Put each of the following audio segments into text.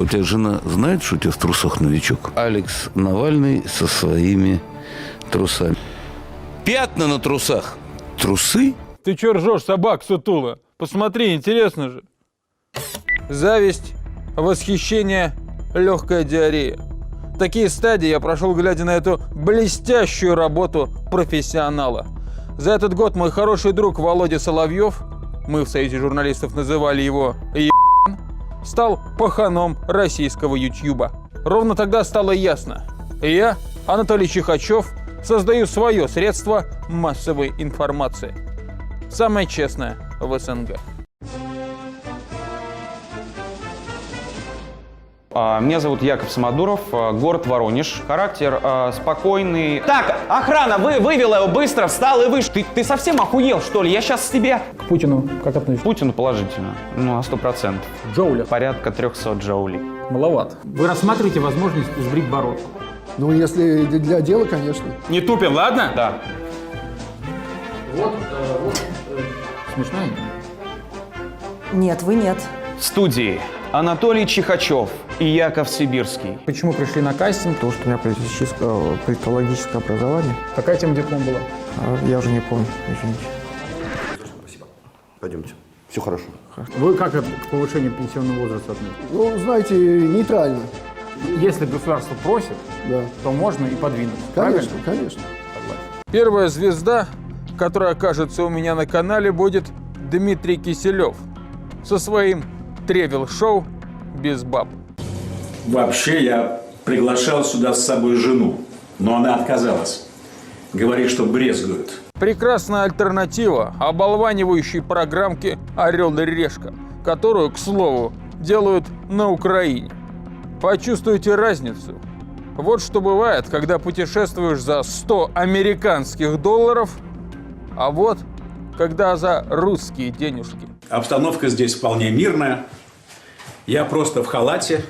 У тебя жена знает, что у тебя в трусах новичок? Алекс Навальный со своими трусами. Пятна на трусах. Трусы? Ты чё ржёшь, собак сутула? Посмотри, интересно же. Зависть, восхищение, легкая диарея. Такие стадии я прошел, глядя на эту блестящую работу профессионала. За этот год мой хороший друг Володя Соловьев, мы в Союзе журналистов называли его «Ебан», стал паханом российского ютьюба. Ровно тогда стало ясно. Я, Анатолий Чихачев, создаю свое средство массовой информации. Самое честное в СНГ. Меня зовут Яков Самодуров, город Воронеж. Характер спокойный. Так, охрана, вывела его быстро, встал и вышел. Ты совсем охуел, что ли? Я сейчас тебе... К Путину как относитесь? К Путину положительно, ну, на 100%. Джоуля. Порядка 300 джоулей. Маловато. Вы рассматриваете возможность сбрить бородку? Ну, если для дела, конечно. Не тупим, ладно? Да. Вот, смешно? Нет, вы нет. В студии Анатолий Чихачев и Яков Сибирский. Почему пришли на кастинг? Потому что у меня политологическое образование. Какая тема диплом была? Я уже не помню, извините. Спасибо. Пойдемте. Все хорошо. Вы как к повышению пенсионного возраста относитесь? Ну, знаете, нейтрально. Если государство просит, Да. то можно и подвинуть. Конечно, Правильно? конечно. Первая звезда, которая окажется у меня на канале, будет Дмитрий Киселев со своим тревел-шоу «Без баб». Вообще я приглашал сюда с собой жену, но она отказалась. Говорит, что брезгует. Прекрасная альтернатива оболванивающей программке «Орел и решка», которую, к слову, делают на Украине. Почувствуйте разницу. Вот что бывает, когда путешествуешь за 100 американских долларов, а вот когда за русские денежки. Обстановка здесь вполне мирная. Я просто в халате.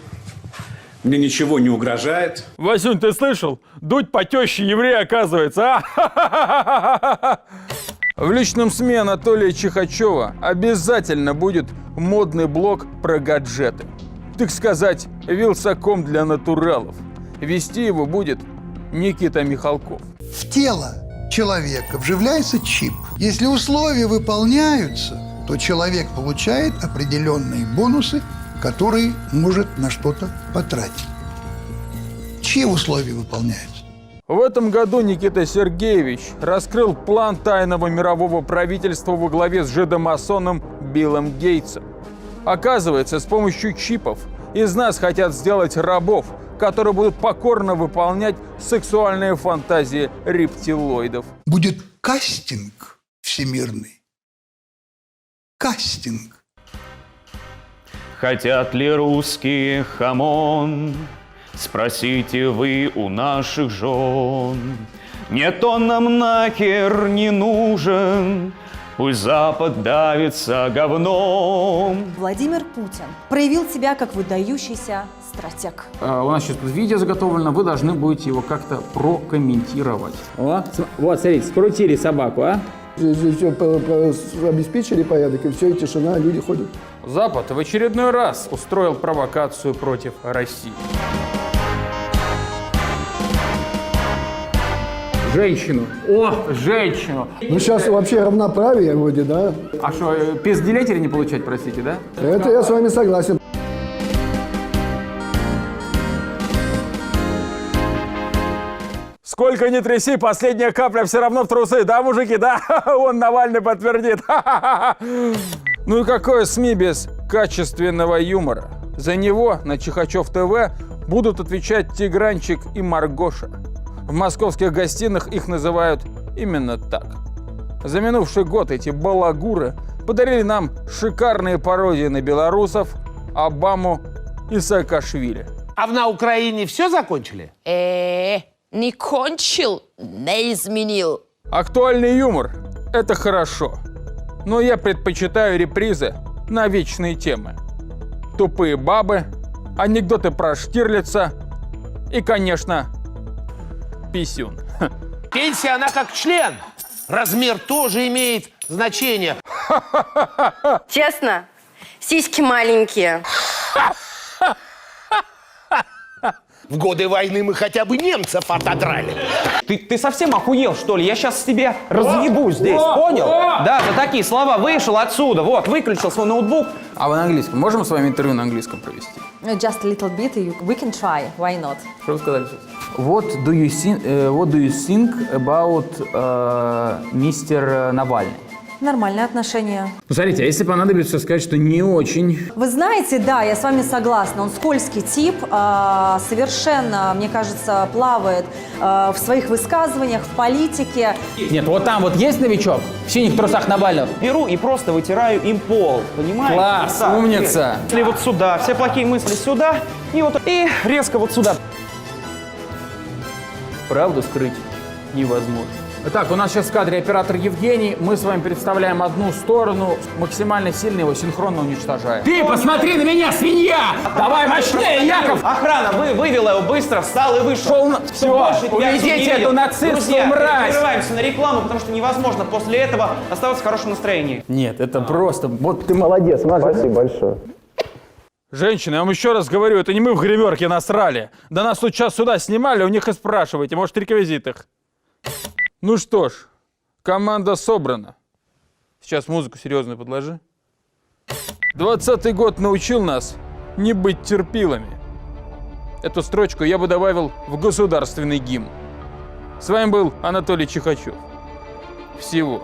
Мне ничего не угрожает. Васюнь, ты слышал? Дудь по тёще еврея, оказывается, а? В личном СМИ Анатолия Чихачева обязательно будет модный блог про гаджеты. Так сказать, вилсаком для натуралов. Вести его будет Никита Михалков. В тело человека вживляется чип. Если условия выполняются, то человек получает определенные бонусы, которые может на что-то потратить. Чьи условия выполняются? В этом году Никита Сергеевич раскрыл план тайного мирового правительства во главе с жидомасоном Биллом Гейтсом. Оказывается, с помощью чипов из нас хотят сделать рабов, которые будут покорно выполнять сексуальные фантазии рептилоидов. Будет кастинг всемирный. Кастинг. Хотят ли русские хамон? Спросите вы у наших жен. Нет, он нам нахер не нужен. Пусть Запад давится говном. Владимир Путин проявил себя как выдающийся стратег. У нас сейчас тут видео заготовлено, вы должны будете его как-то прокомментировать. О, вот, смотрите, скрутили собаку, а? Все обеспечили порядок, и все, и тишина, люди ходят. Запад в очередной раз устроил провокацию против России. Женщину. О, женщину. Ну, сейчас вообще равноправие вроде, да? А что, пизделетели не получать, простите, да? Это я с вами согласен. Сколько ни тряси, последняя капля все равно в трусы, да, мужики, да? Он Навальный подтвердит. Ну и какое СМИ без качественного юмора? За него на Чихачев ТВ будут отвечать Тигранчик и Маргоша. В московских гостиных их называют именно так. За минувший год эти балагуры подарили нам шикарные пародии на белорусов, Обаму и Саакашвили. А на Украине все закончили? Не кончил, не изменил. Актуальный юмор – это хорошо. Но я предпочитаю репризы на вечные темы. Тупые бабы, анекдоты про Штирлица и, конечно, писюн. Пенсия, она как член. Размер тоже имеет значение. Честно, сиськи маленькие. В годы войны мы хотя бы немцев отодрали. Ты совсем охуел, что ли? Я сейчас тебе разъебу здесь, понял? Да, за такие слова вышел отсюда, вот, выключил свой ноутбук. А вы на английском? Можем с вами интервью на английском провести? Just a little bit, we can try, why not? Что вы сказали сейчас? What do you think about мистер Навальный? Нормальные отношения. Смотрите, а если понадобится сказать, что не очень? Вы знаете, да, я с вами согласна, он скользкий тип, совершенно, мне кажется, плавает в своих высказываниях, в политике. Нет, вот там вот есть новичок в синих трусах Навального? Беру и просто вытираю им пол, понимаете? Класс, Вот так. умница. Если вот сюда, все плохие мысли сюда, и вот и резко вот сюда. Правду скрыть невозможно. Итак, у нас сейчас в кадре оператор Евгений. Мы с вами представляем одну сторону, максимально сильно его синхронно уничтожаем. Ты посмотри на меня, свинья! Давай мощнее, Яков! Охрана вывела его быстро, встал и вышел. Все, уведите эту нацистскую Друзья, мразь! прерываемся на рекламу, потому что невозможно после этого оставаться в хорошем настроении. Нет, это просто... Вот ты молодец, спасибо большое. Женщины, я вам еще раз говорю, это не мы в гримерке насрали. Да нас тут час сюда снимали, у них и спрашивайте, может, реквизит их. Ну что ж, команда собрана. Сейчас музыку серьезную подложи. 20-й год научил нас не быть терпилами. Эту строчку я бы добавил в государственный гимн. С вами был Анатолий Чихачев. Всего.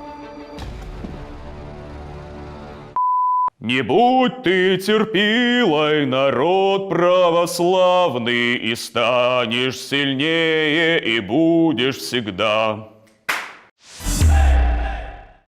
Не будь ты терпилой, народ православный, и станешь сильнее, и будешь всегда.